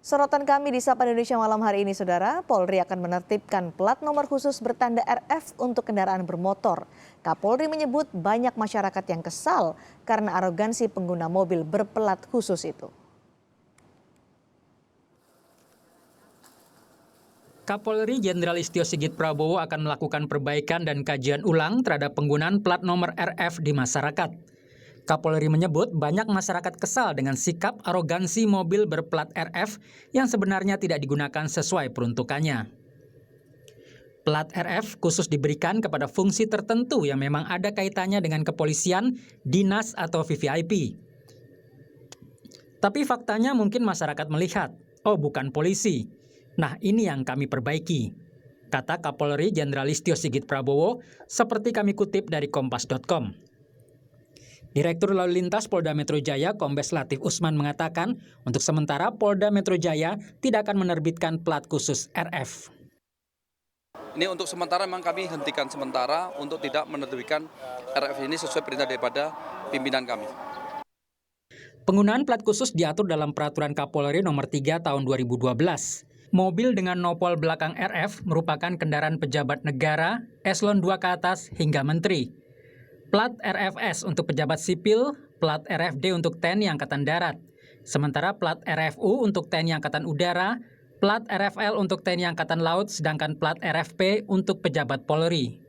Sorotan kami di Sapa Indonesia malam hari ini, Saudara. Polri akan menertibkan plat nomor khusus bertanda RF untuk kendaraan bermotor. Kapolri menyebut banyak masyarakat yang kesal karena arogansi pengguna mobil berplat khusus itu. Kapolri Jenderal Listio Sigit Prabowo akan melakukan perbaikan dan kajian ulang terhadap penggunaan plat nomor RF di masyarakat. Kapolri menyebut banyak masyarakat kesal dengan sikap arogansi mobil berplat RF yang sebenarnya tidak digunakan sesuai peruntukannya. Plat RF khusus diberikan kepada fungsi tertentu yang memang ada kaitannya dengan kepolisian, dinas, atau VVIP. Tapi faktanya mungkin masyarakat melihat, oh bukan polisi. Nah ini yang kami perbaiki, kata Kapolri Jenderal Listio Sigit Prabowo seperti kami kutip dari kompas.com. Direktur Lalu Lintas Polda Metro Jaya Kombes Latif Usman mengatakan untuk sementara Polda Metro Jaya tidak akan menerbitkan plat khusus RF. Ini untuk sementara memang kami hentikan sementara untuk tidak menerbitkan RF ini sesuai perintah daripada pimpinan kami. Penggunaan plat khusus diatur dalam Peraturan Kapolri Nomor 3 Tahun 2012. Mobil dengan nopol belakang RF merupakan kendaraan pejabat negara, eselon 2 ke atas hingga menteri. Plat RFS untuk pejabat sipil, plat RFD untuk TNI Angkatan Darat. Sementara plat RFU untuk TNI Angkatan Udara, plat RFL untuk TNI Angkatan Laut, sedangkan plat RFP untuk pejabat Polri.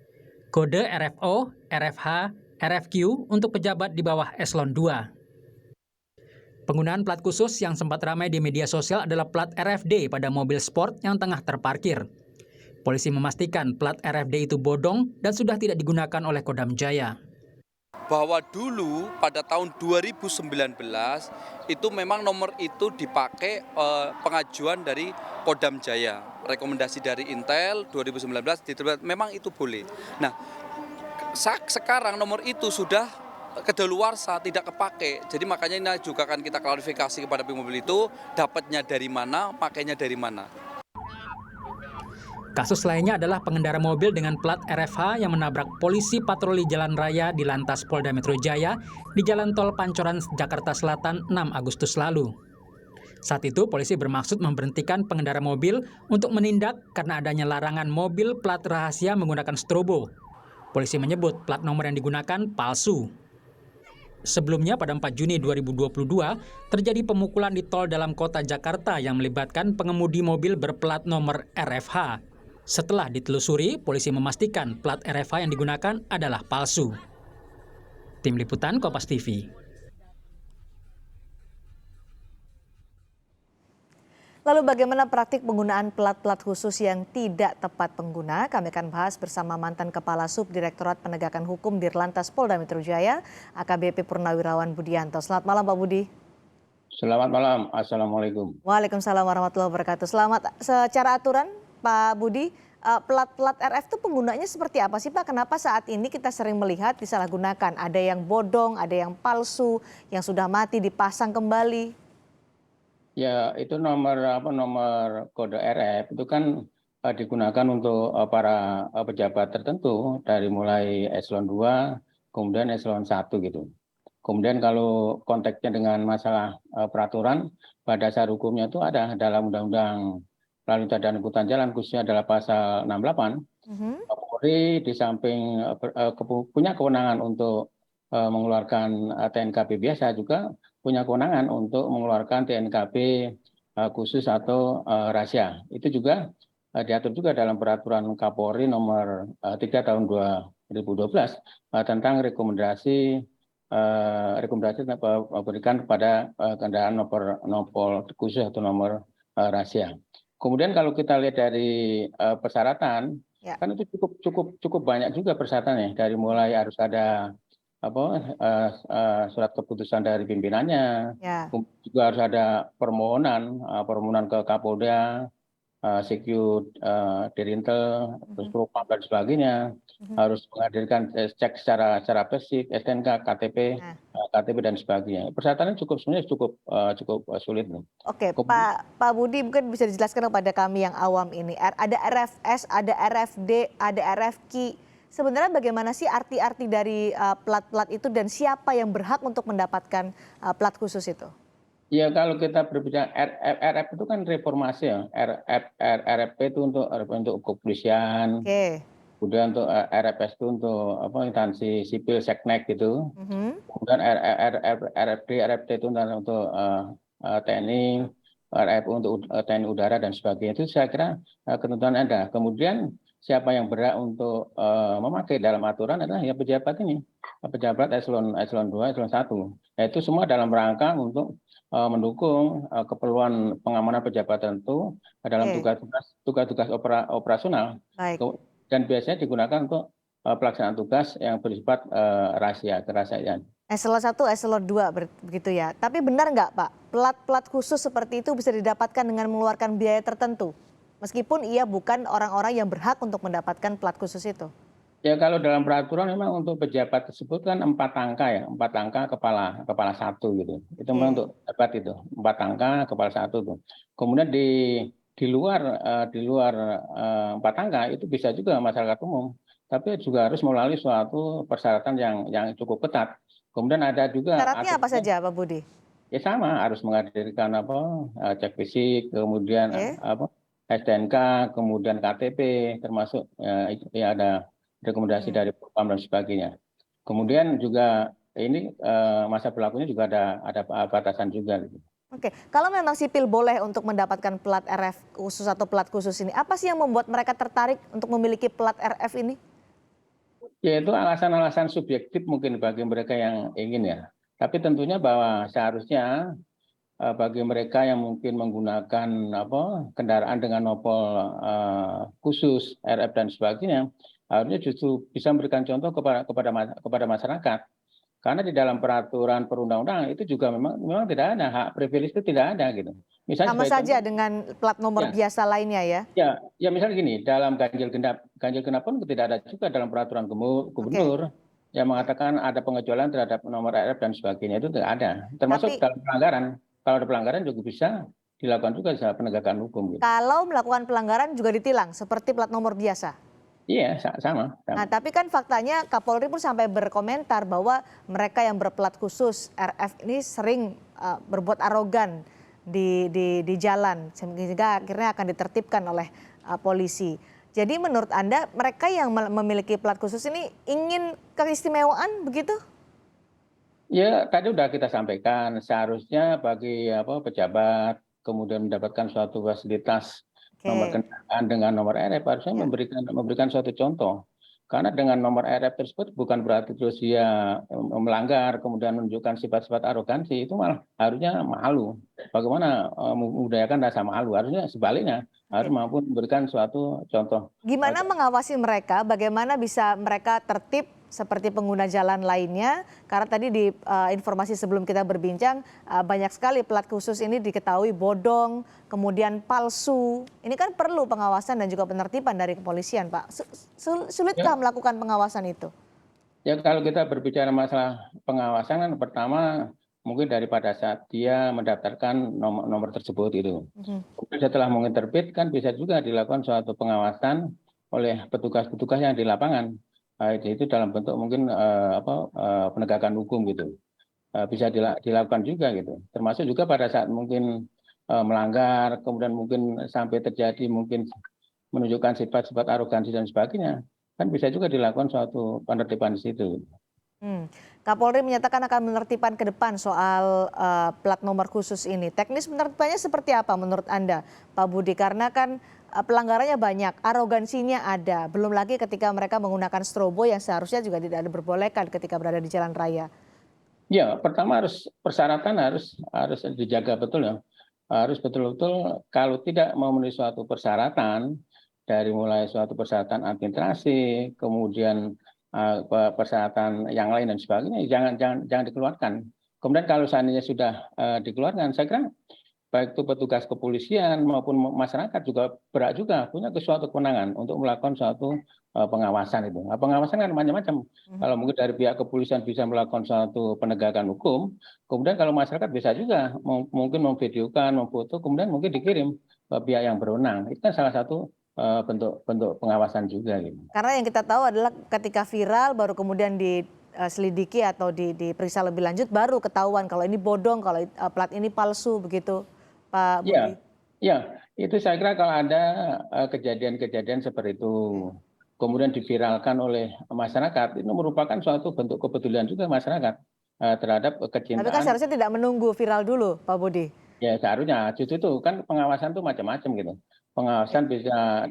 Kode RFO, RFH, RFQ untuk pejabat di bawah eselon 2. Penggunaan plat khusus yang sempat ramai di media sosial adalah plat RFD pada mobil sport yang tengah terparkir. Polisi memastikan plat RFD itu bodong dan sudah tidak digunakan oleh Kodam Jaya. Bahwa dulu pada tahun 2019 itu memang nomor itu dipakai pengajuan dari Kodam Jaya. Rekomendasi dari Intel 2019 memang itu boleh. Nah, sekarang nomor itu sudah kedaluarsa, tidak kepake. Jadi makanya ini juga akan kita klarifikasi kepada pemilik mobil itu, dapatnya dari mana, pakainya dari mana. Kasus lainnya adalah pengendara mobil dengan plat RFH yang menabrak polisi patroli jalan raya di Lantas Polda Metro Jaya di Jalan Tol Pancoran, Jakarta Selatan 6 Agustus lalu. Saat itu polisi bermaksud memberhentikan pengendara mobil untuk menindak karena adanya larangan mobil plat rahasia menggunakan strobo. Polisi menyebut plat nomor yang digunakan palsu. Sebelumnya pada 4 Juni 2022 terjadi pemukulan di tol dalam kota Jakarta yang melibatkan pengemudi mobil berplat nomor RFH. Setelah ditelusuri, polisi memastikan plat RFH yang digunakan adalah palsu. Tim Liputan Kompas TV. Lalu bagaimana praktik penggunaan plat-plat khusus yang tidak tepat pengguna? Kami akan bahas bersama mantan Kepala Subdirektorat Penegakan Hukum Dirlantas Polda Metro Jaya, AKBP Purnawirawan Budianto. Selamat malam Pak Budi. Selamat malam, Assalamualaikum. Waalaikumsalam warahmatullahi wabarakatuh. Selamat. Secara aturan Pak Budi, plat-plat RF itu penggunanya seperti apa sih Pak? Kenapa saat ini kita sering melihat disalahgunakan? Ada yang bodong, ada yang palsu, yang sudah mati dipasang kembali. Ya, itu nomor kode RF itu kan digunakan untuk para pejabat tertentu dari mulai eselon 2 kemudian eselon 1 gitu. Kemudian kalau konteksnya dengan masalah peraturan, pada dasar hukumnya itu ada dalam Undang-Undang Lalu Lintas dan Angkutan Jalan khususnya adalah pasal 68. Polri di samping punya kewenangan untuk mengeluarkan TNKP biasa juga punya kewenangan untuk mengeluarkan TNKP khusus atau rahasia. Itu juga diatur juga dalam peraturan Kapolri nomor 3 tahun 2012 tentang rekomendasi berikan kepada kendaraan nopol khusus atau nomor rahasia. Kemudian kalau kita lihat dari persyaratan, kan itu cukup banyak juga persyaratannya. Dari mulai harus ada surat keputusan dari pimpinannya, juga harus ada permohonan ke Kapolda, Sekju, Dirintel, terus Propam dan sebagainya, harus menghadirkan cek secara fisik, STNK, KTP dan sebagainya. Persyaratannya sebenarnya cukup sulit. Oke, Pak Budi mungkin bisa dijelaskan kepada kami yang awam ini. Ada RFS, ada RFD, ada RFQ. Sebenarnya bagaimana sih arti-arti dari plat-plat itu dan siapa yang berhak untuk mendapatkan plat khusus itu? Ya kalau kita berbicara RF itu kan reformasi ya, RFP itu untuk kepolisian, Oke. kemudian untuk RFS itu untuk apa instansi sipil seknek gitu, Mhm. kemudian RFD, RFT itu untuk TNI, RF untuk TNI udara dan sebagainya itu saya kira ketentuan ada. Kemudian siapa yang berhak untuk memakai dalam aturan adalah ya pejabat ini, pejabat eselon 2, eselon 1. Nah, itu semua dalam rangka untuk mendukung keperluan pengamanan pejabat tertentu dalam Oke, tugas-tugas operasional. baik. Dan biasanya digunakan untuk pelaksanaan tugas yang bersifat rahasia, kerahasiaan. Eselon 1, eselon 2 begitu ya. Tapi benar nggak Pak, plat-plat khusus seperti itu bisa didapatkan dengan mengeluarkan biaya tertentu? Meskipun ia bukan orang-orang yang berhak untuk mendapatkan plat khusus itu. Ya kalau dalam peraturan memang untuk pejabat tersebut kan 4 angka ya, 4 angka kepala satu gitu. Itu memang Oke. untuk pejabat itu 4 angka kepala satu tuh. Kemudian di luar 4 angka itu bisa juga masyarakat umum, tapi juga harus melalui suatu persyaratan yang cukup ketat. Kemudian ada juga Syaratnya apa aturan saja Pak Budi? ya sama harus menghadirkan apa cek fisik, kemudian Oke. apa STNK, kemudian KTP, termasuk ya ada rekomendasi Hmm. dari Propam dan sebagainya. Kemudian juga ini masa berlakunya juga ada batasan juga gitu. Oke, kalau memang sipil boleh untuk mendapatkan plat RF khusus atau plat khusus ini, apa sih yang membuat mereka tertarik untuk memiliki plat RF ini? Ya itu alasan-alasan subjektif mungkin bagi mereka yang ingin ya. Tapi tentunya bahwa seharusnya bagi mereka yang mungkin menggunakan apa kendaraan dengan nopol khusus RF dan sebagainya, harusnya justru bisa memberikan contoh kepada masyarakat. Karena di dalam peraturan perundang-undangan itu juga memang tidak ada hak privilege itu tidak ada gitu. Misalnya Sama sebagai saja contoh, dengan plat nomor ya, biasa lainnya ya? ya misalnya gini, dalam ganjil genap pun tidak ada juga dalam peraturan Oke, gubernur yang mengatakan ada pengecualian terhadap nomor RF dan sebagainya itu tidak ada. Termasuk tapi dalam pelanggaran. Kalau ada pelanggaran juga bisa dilakukan juga secara penegakan hukum gitu. kalau melakukan pelanggaran juga ditilang seperti plat nomor biasa. Iya, sama, Nah, sama. tapi kan faktanya Kapolri pun sampai berkomentar bahwa mereka yang berplat khusus RF ini sering berbuat arogan di jalan sehingga akhirnya akan ditertibkan oleh polisi. Jadi menurut Anda mereka yang memiliki plat khusus ini ingin keistimewaan begitu? Ya, tadi sudah kita sampaikan seharusnya bagi apa pejabat kemudian mendapatkan suatu fasilitas nomor Oke, kendaraan dengan nomor RF harusnya ya. memberikan suatu contoh. Karena dengan nomor RF tersebut bukan berarti terus dia melanggar kemudian menunjukkan sifat-sifat arogansi itu malah harusnya malu. Bagaimana membudayakan rasa malu? Harusnya sebaliknya harus Oke. mampu memberikan suatu contoh. Gimana mengawasi mereka? Bagaimana bisa mereka tertib seperti pengguna jalan lainnya? Karena tadi di informasi sebelum kita berbincang banyak sekali plat khusus ini diketahui bodong, kemudian palsu. Ini kan perlu pengawasan dan juga penertiban dari kepolisian, Pak. Sulitkah Ya, melakukan pengawasan itu? ya kalau kita berbicara masalah pengawasan kan pertama mungkin daripada saat dia mendaftarkan nomor tersebut itu. Mhm. Kemudian setelah mungkin terbit kan bisa juga dilakukan suatu pengawasan oleh petugas-petugas yang di lapangan. Itu dalam bentuk mungkin penegakan hukum gitu. Bisa dilakukan juga gitu. Termasuk juga pada saat mungkin melanggar, kemudian mungkin sampai terjadi mungkin menunjukkan sifat-sifat arogansi dan sebagainya, kan bisa juga dilakukan suatu penertiban di situ. Hmm. Kapolri menyatakan akan menertibkan ke depan soal plat nomor khusus ini. Teknis penertibannya seperti apa menurut Anda, Pak Budi? Karena kan pelanggarannya banyak, arogansinya ada. Belum lagi ketika mereka menggunakan strobo yang seharusnya juga tidak diperbolehkan ketika berada di jalan raya. Ya, pertama persyaratan harus dijaga betul ya. Harus betul-betul kalau tidak memenuhi suatu persyaratan dari mulai suatu persyaratan administrasi, kemudian persyaratan yang lain dan sebagainya, jangan dikeluarkan. Kemudian kalau seandainya sudah dikeluarkan, saya kira baik itu petugas kepolisian maupun masyarakat juga berhak juga punya suatu kewenangan untuk melakukan suatu pengawasan itu. Nah, pengawasan kan macam-macam. Mhm. Kalau mungkin dari pihak kepolisian bisa melakukan suatu penegakan hukum, kemudian kalau masyarakat bisa juga mungkin memvideokan, memfoto, kemudian mungkin dikirim ke pihak yang berwenang. Itu kan salah satu bentuk pengawasan juga gitu. Karena yang kita tahu adalah ketika viral baru kemudian diselidiki atau diperiksa lebih lanjut baru ketahuan kalau ini bodong, kalau plat ini palsu begitu, Pak Budi? Ya, ya, itu saya kira kalau ada kejadian-kejadian seperti itu, kemudian diviralkan oleh masyarakat, itu merupakan suatu bentuk kepedulian juga masyarakat terhadap Tapi kan kecintaan. seharusnya tidak menunggu viral dulu, Pak Budi. Ya seharusnya, justru itu kan pengawasan itu macam-macam gitu. Pengawasan bisa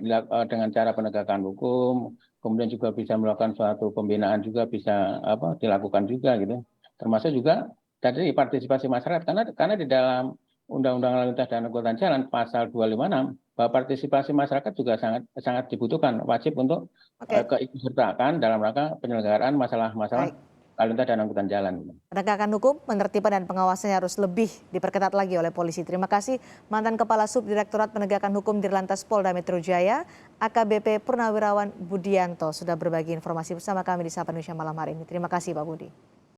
dengan cara penegakan hukum, kemudian juga bisa melakukan suatu pembinaan juga bisa dilakukan juga gitu. Termasuk juga tadi partisipasi masyarakat karena di dalam Undang-Undang Lalu Lintas dan Angkutan Jalan pasal 256 bahwa partisipasi masyarakat juga sangat sangat dibutuhkan, wajib untuk Oke, keikutsertaan dalam rangka penyelenggaraan masalah-masalah baik. lalu lintas dan angkutan jalan. Penegakan hukum, penertiban dan pengawasannya harus lebih diperketat lagi oleh polisi. Terima kasih mantan Kepala Subdirektorat Penegakan Hukum Dirlantas Polda Metro Jaya, AKBP Purnawirawan Budianto sudah berbagi informasi bersama kami di Sapa Indonesia malam hari ini. Terima kasih Pak Budi.